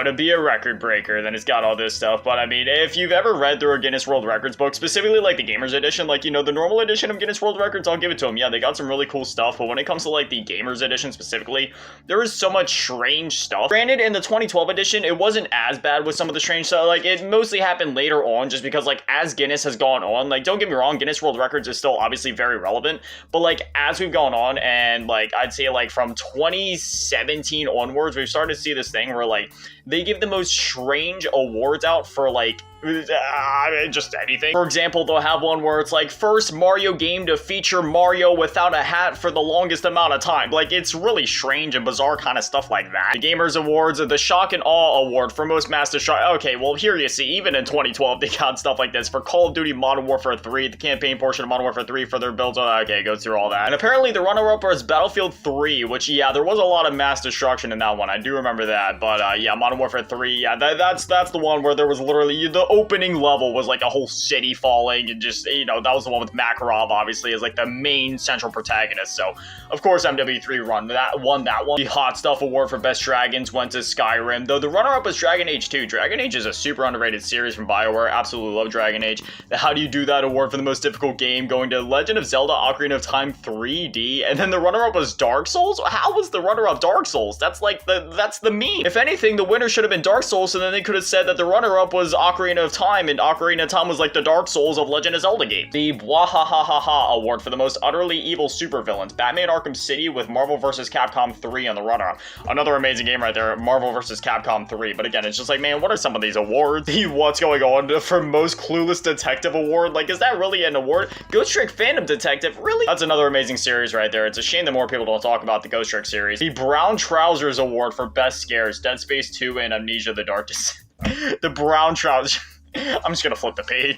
how to be a record breaker. Then it's got all this stuff. But I mean, if you've ever read through a Guinness World Records book, specifically like the Gamers Edition, like, you know, the normal edition of Guinness World Records, I'll give it to them. Yeah, they got some really cool stuff. But when it comes to like the Gamers Edition specifically, there is so much strange stuff. Granted, in the 2012 edition, it wasn't as bad with some of the strange stuff. Like, it mostly happened later on just because, like, as Guinness has gone on, like, don't get me wrong, Guinness World Records is still obviously very relevant. But, like, as we've gone on and, like, I'd say, like, from 2017 onwards, we've started to see this thing where, like, they give the most strange awards out for, like, just anything. For example, they'll have one where it's like, first Mario game to feature Mario without a hat for the longest amount of time. Like, it's really strange and bizarre kind of stuff like that. The Gamers Awards, the Shock and Awe Award for most Master Shock. Okay, well, here you see, even in 2012, they got stuff like this. For Call of Duty Modern Warfare 3, the campaign portion of Modern Warfare 3 for their builds. Okay, it goes through all that. And apparently the runner-up was Battlefield 3, which, yeah, there was a lot of mass destruction in that one. I do remember that. But, yeah, Modern Warfare 3, yeah, that's the one where there was literally the opening level was like a whole city falling, and just, you know, that was the one with Makarov, obviously, as like the main central protagonist. So of course MW3 won that one. The Hot Stuff Award for Best Dragons went to Skyrim, though the runner-up was Dragon Age 2. Dragon Age is a super underrated series from BioWare. Absolutely love Dragon Age. The How Do You Do That award for the most difficult game going to Legend of Zelda Ocarina of Time 3D, and then the runner-up was Dark Souls. How was the runner-up Dark Souls? That's like that's the meme. If anything, the winner should have been Dark Souls, and then they could have said that the runner-up was Ocarina of Time, and Ocarina of Time was like the Dark Souls of Legend of Zelda game. The Bwahahaha award for the most utterly evil supervillains, Batman Arkham City with Marvel vs. Capcom 3 on the runner-up. Another amazing game right there, Marvel vs. Capcom 3. But again, it's just like, man, what are some of these awards? The What's Going On for most clueless detective award? Like, is that really an award? Ghost Trick Phantom Detective? Really? That's another amazing series right there. It's a shame that more people don't talk about the Ghost Trick series. The Brown Trousers award for best scares, Dead Space 2 and Amnesia the Dark Descent. The Brown Trousers. I'm just gonna flip the page.